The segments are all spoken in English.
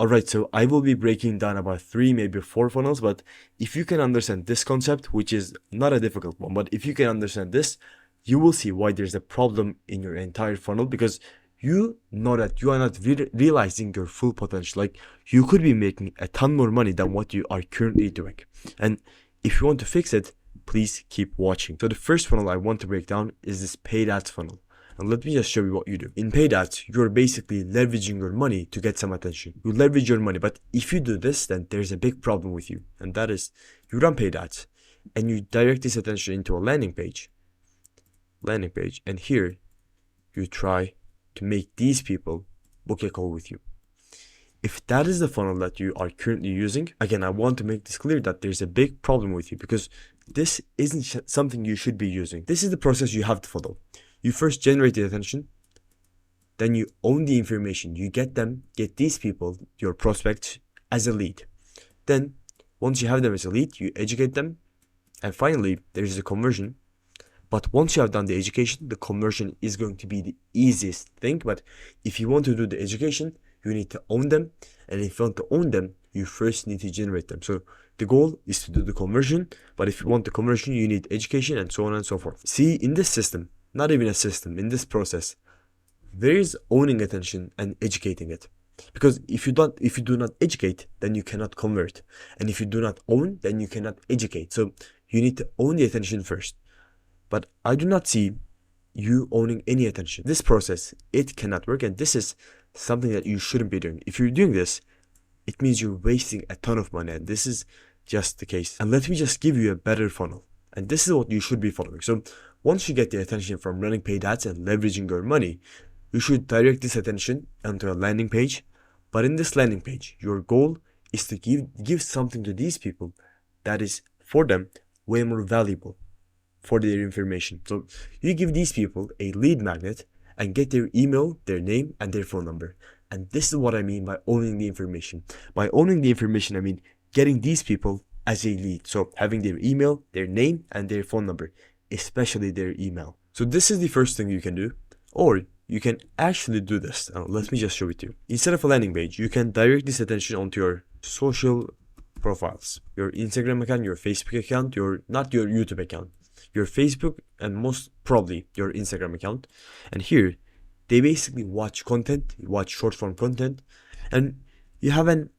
Alright, so I will be breaking down about 3, maybe 4 funnels, but if you can understand this concept, which is not a difficult one, but if you can understand this, you will see why there's a problem in your entire funnel, because you know that you are not realizing your full potential. Like, you could be making a ton more money than what you are currently doing. And if you want to fix it, please keep watching. So the first funnel I want to break down is this paid ads funnel. And let me just show you what you do. In paid ads, you're basically leveraging your money to get some attention. You leverage your money, but if you do this, then there's a big problem with you. And that is, you run paid ads and you direct this attention into a landing page. And here, you try to make these people book a call with you. If that is the funnel that you are currently using, again, I want to make this clear that there's a big problem with you, because this isn't something you should be using. This is the process you have to follow. You first generate the attention, then you own the information. You get these people, your prospects, as a lead. Then, once you have them as a lead, you educate them. And finally, there's the conversion. But once you have done the education, the conversion is going to be the easiest thing. But if you want to do the education, you need to own them. And if you want to own them, you first need to generate them. So the goal is to do the conversion. But if you want the conversion, you need education, and so on and so forth. See, in this system, not even a system, in this process, there is owning attention and educating it. Because if you do not educate, then you cannot convert. And if you do not own, then you cannot educate. So you need to own the attention first. But I do not see you owning any attention. This process, it cannot work, and this is something that you shouldn't be doing. If you're doing this, it means you're wasting a ton of money, and this is just the case. And let me just give you a better funnel. And this is what you should be following. So once you get the attention from running paid ads and leveraging your money, you should direct this attention onto a landing page. But in this landing page, your goal is to give something to these people that is, for them, way more valuable for their information. So you give these people a lead magnet and get their email, their name, and their phone number. And this is what I mean by owning the information. By owning the information, I mean getting these people as a lead. So having their email, their name, and their phone number, especially their email. So this is the first thing you can do. Or you can actually do this. Let me just show it to you. Instead of a landing page, you can direct this attention onto your social profiles. Your Instagram account, your Facebook account, not your YouTube account. Your Facebook, and most probably your Instagram account. And here, they basically watch content, watch short form content, and you have an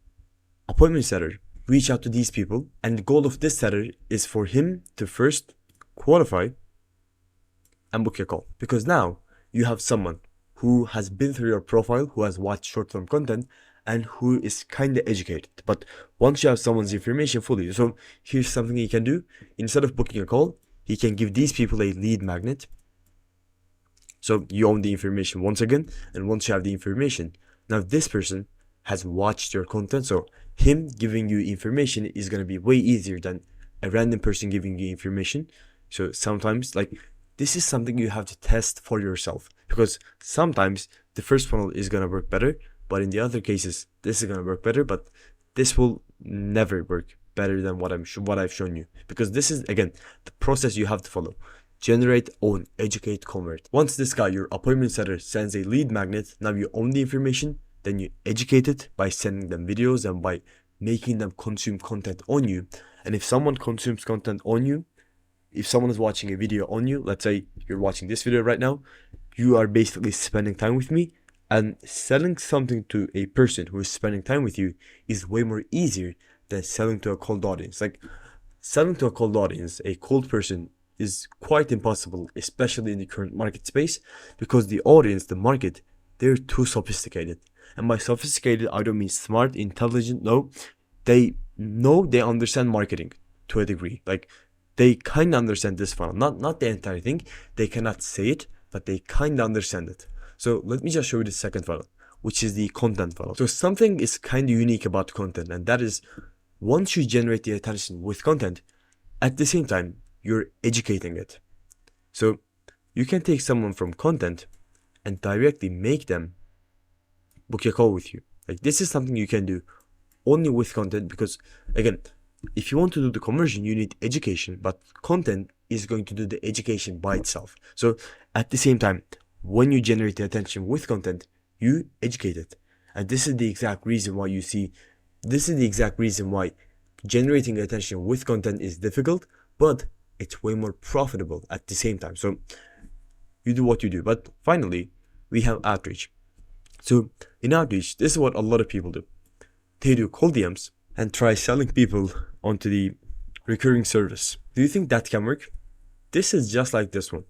appointment setter reach out to these people. And the goal of this setter is for him to first qualify and book a call. Because now you have someone who has been through your profile, who has watched short form content, and who is kind of educated. But once you have someone's information fully, so here's something he can do. Instead of booking a call, he can give these people a lead magnet. So you own the information once again, and once you have the information, now this person has watched your content, so him giving you information is going to be way easier than a random person giving you information. So sometimes, like, this is something you have to test for yourself, because sometimes the first funnel is going to work better, but in the other cases, this is going to work better, but this will never work better than what I've shown you, because this is, again, the process you have to follow. Generate, own, educate, convert. Once this guy, your appointment setter, sends a lead magnet, now you own the information, then you educate it by sending them videos and by making them consume content on you. And if someone consumes content on you, if someone is watching a video on you, let's say you're watching this video right now, you are basically spending time with me, and selling something to a person who is spending time with you is way more easier than selling to a cold audience. Like, selling to a cold audience, a cold person, is quite impossible, especially in the current market space, because the audience, the market, they're too sophisticated. And by sophisticated, I don't mean smart, intelligent. No, they understand marketing to a degree. Like, they kind of understand this funnel, not the entire thing. They cannot say it, but they kind of understand it. So let me just show you the second funnel, which is the content funnel. So something is kind of unique about content, and that is, once you generate the attention with content, at the same time, you're educating it. So you can take someone from content and directly make them book a call with you. Like, this is something you can do only with content, because, again, if you want to do the conversion, you need education, but content is going to do the education by itself. So at the same time, when you generate the attention with content, you educate it. And this is the exact reason why generating attention with content is difficult, but it's way more profitable at the same time. So you do what you do. But finally, we have outreach. So in outreach, this is what a lot of people do. They do cold DMs and try selling people onto the recurring service. Do you think that can work? This is just like this one.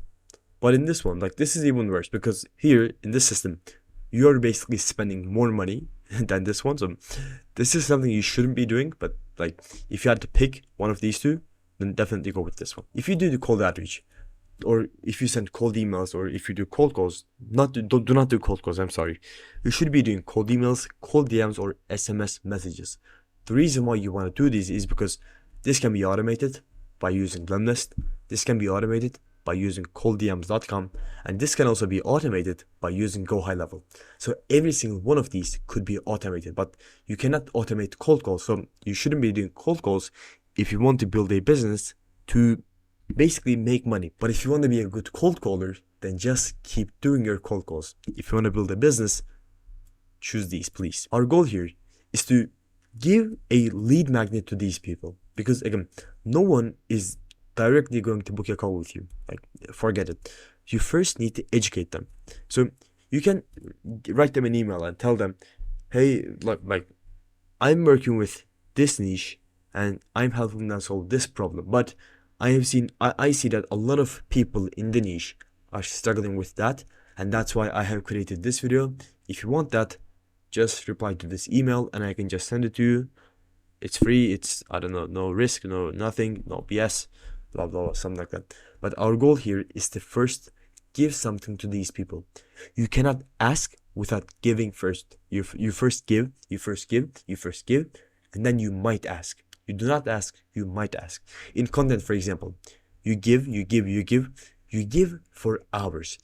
But in this one, like, this is even worse, because here in this system, you're basically spending more money than this one. So this is something you shouldn't be doing. But like, if you had to pick one of these two, then definitely go with this one. If you do the cold outreach, or if you send cold emails, or if you do cold calls, do not do cold calls, I'm sorry. You should be doing cold emails, cold DMs, or SMS messages. The reason why you want to do this is because this can be automated by using Lemlist. This can be automated by using colddms.com, and this can also be automated by using Go High Level. So every single one of these could be automated, but you cannot automate cold calls. So you shouldn't be doing cold calls if you want to build a business to basically make money. But if you want to be a good cold caller, then just keep doing your cold calls. If you want to build a business, choose these, please. Our goal here is to give a lead magnet to these people, because again, no one is directly going to book a call with you. Like, forget it. You first need to educate them. So you can write them an email and tell them, hey, like I'm working with this niche and I'm helping them solve this problem, but I see that a lot of people in the niche are struggling with that, and that's why I have created this video. If you want that, just reply to this email and I can just send it to you. It's free. It's, I don't know, no risk, no nothing, no BS, blah, blah, blah, something like that. But our goal here is to first give something to these people. You cannot ask without giving first. You first give, and then you might ask. You do not ask, you might ask. In content, for example, you give for hours.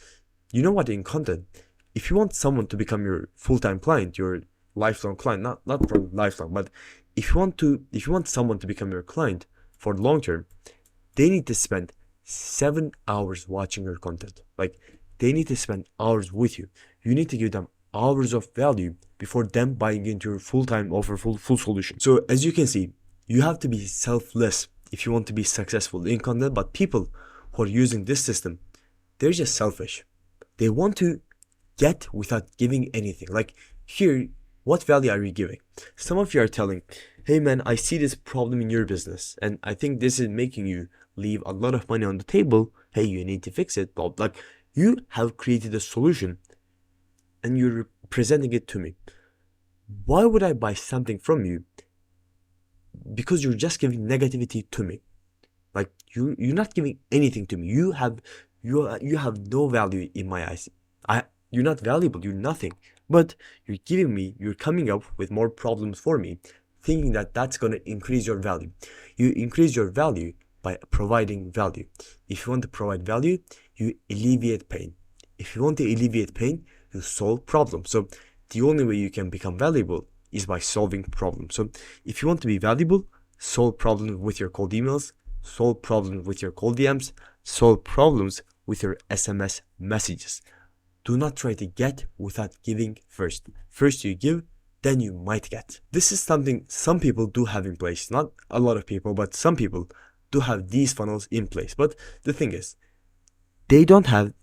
You know what, in content, if you want someone to become your full-time client, your lifelong client, not for lifelong, but if you want someone to become your client for long term, they need to spend 7 hours watching your content. Like, they need to spend hours with you. You need to give them hours of value before them buying into your full-time offer, full solution. So as you can see, you have to be selfless if you want to be successful in content. But people who are using this system, they're just selfish. They want to get without giving anything. Like, here, what value are you giving? Some of you are telling, hey man, I see this problem in your business and I think this is making you leave a lot of money on the table. Hey, you need to fix it. Like, you have created a solution and you're presenting it to me. Why would I buy something from you? Because you're just giving negativity to me. Like, you're not giving anything to me. You have no value in my eyes. You're not valuable. You're nothing. But you're coming up with more problems for me, thinking that that's going to increase your value. You increase your value by providing value. If you want to provide value, you alleviate pain. If you want to alleviate pain, you solve problems. So the only way you can become valuable is by solving problems. So if you want to be valuable, solve problems with your cold emails, solve problems with your cold DMs, solve problems with your SMS messages. Do not try to get without giving first. First you give, then you might get. This is something some people do have in place. Not a lot of people, but some people do have these funnels in place. But the thing is, they don't have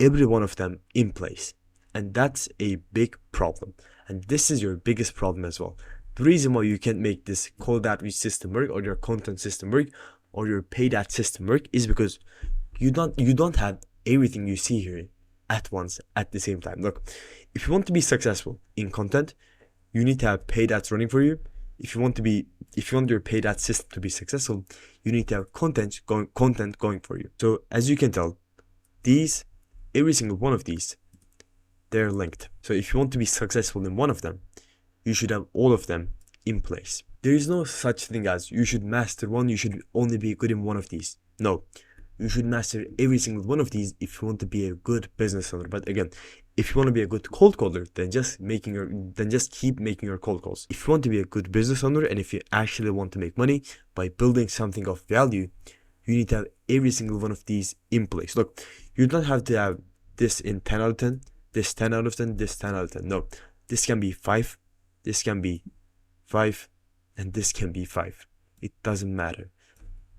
every one of them in place. And that's a big problem. And this is your biggest problem as well. The reason why you can't make this cold outreach system work, or your content system work, or your paid ad system work, is because you don't have everything you see here at once at the same time. Look, if you want to be successful in content, you need to have paid ads running for you. If you want your paid ad system to be successful, you need to have content going for you. So as you can tell, every single one of these, they're linked. So if you want to be successful in one of them, you should have all of them in place. There is no such thing as you should master one, you should only be good in one of these. No, you should master every single one of these if you want to be a good business owner. But again, if you want to be a good cold caller, then just keep making your cold calls. If you want to be a good business owner, and if you actually want to make money by building something of value, you need to have every single one of these in place. Look, you don't have to have this in 10 out of 10, this 10 out of 10, this 10 out of 10. No, This can be 5, this can be 5, and this can be 5. It doesn't matter.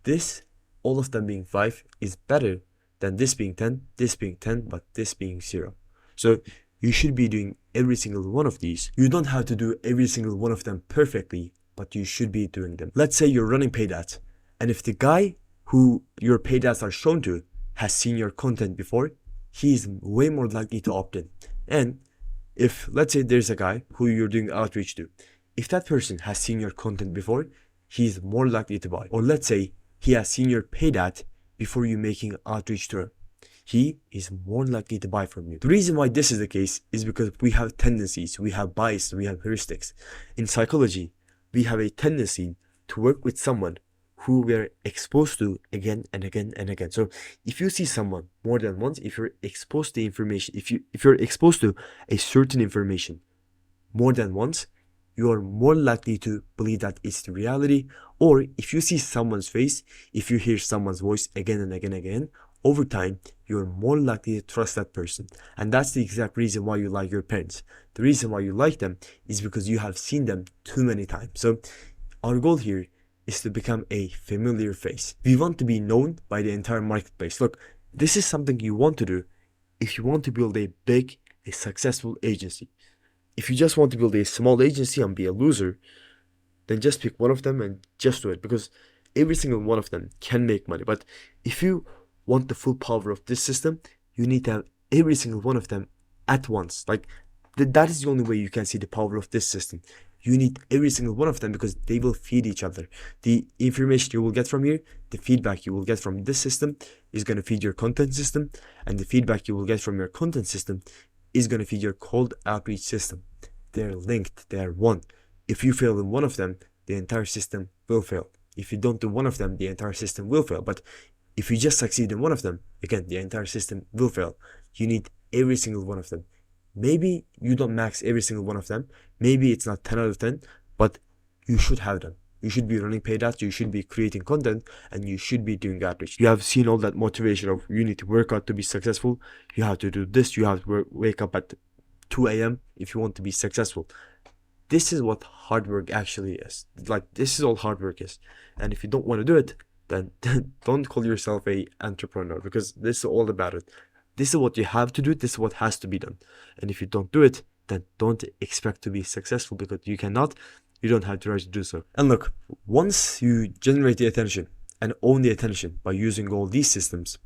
This, all of them being 5, is better than this being 10, this being 10, but this being 0. So you should be doing every single one of these. You don't have to do every single one of them perfectly, but you should be doing them. Let's say you're running paid ads, and if the guy who your paid ads are shown to has seen your content before, he is way more likely to opt in. And if, let's say there's a guy who you're doing outreach to, if that person has seen your content before, he's more likely to buy. Or let's say he has seen your paid ad before you making outreach to him, he is more likely to buy from you. The reason why this is the case is because we have tendencies, we have bias, we have heuristics. In psychology, we have a tendency to work with someone who we're exposed to again and again and again. So if you see someone more than once, if you're exposed to information, if you're exposed to a certain information more than once, you are more likely to believe that it's the reality. Or if you see someone's face, if you hear someone's voice again and again and again, over time, you're more likely to trust that person. And that's the exact reason why you like your parents. The reason why you like them is because you have seen them too many times. So our goal here is to become a familiar face. We want to be known by the entire marketplace. Look, this is something you want to do if you want to build a big, a successful agency. If you just want to build a small agency and be a loser, then just pick one of them and just do it, because every single one of them can make money. But if you want the full power of this system, you need to have every single one of them at once. Like that is the only way you can see the power of this system. You need every single one of them because they will feed each other. The information you will get from here, the feedback you will get from this system is going to feed your content system, and the feedback you will get from your content system is going to feed your cold outreach system. They're linked, they are one. If you fail in one of them, the entire system will fail. If you don't do one of them, the entire system will fail. But if you just succeed in one of them, again, the entire system will fail. You need every single one of them. Maybe you don't max every single one of them. Maybe it's not 10 out of 10, but you should have them. You should be running paid ads, you should be creating content, and you should be doing outreach. You have seen all that motivation of you need to work out to be successful. You have to do this. You have to wake up at 2 a.m. if you want to be successful. This is what hard work actually is. Like, this is all hard work is. And if you don't want to do it, then don't call yourself a entrepreneur, because this is all about it. This is what you have to do. This is what has to be done. And if you don't do it, then don't expect to be successful, because you cannot. You don't have the right to do so. And look, once you generate the attention and own the attention by using all these systems,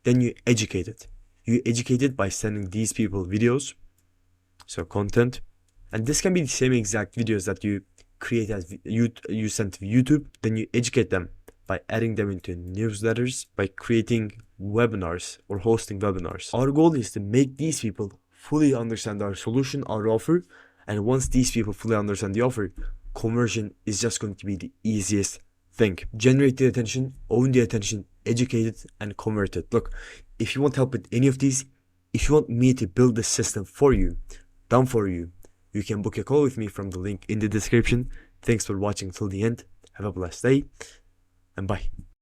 then you educate it. You educate it by sending these people videos, so content. And this can be the same exact videos that you create as you send to YouTube. Then you educate them by adding them into newsletters, by creating webinars or hosting webinars. Our goal is to make these people fully understand our solution, our offer. And once these people fully understand the offer, conversion is just going to be the easiest thing. Generate the attention, own the attention, educate it, and convert it. Look, if you want help with any of these, if you want me to build the system for you, done for you, you can book a call with me from the link in the description. Thanks for watching till the end. Have a blessed day, and bye.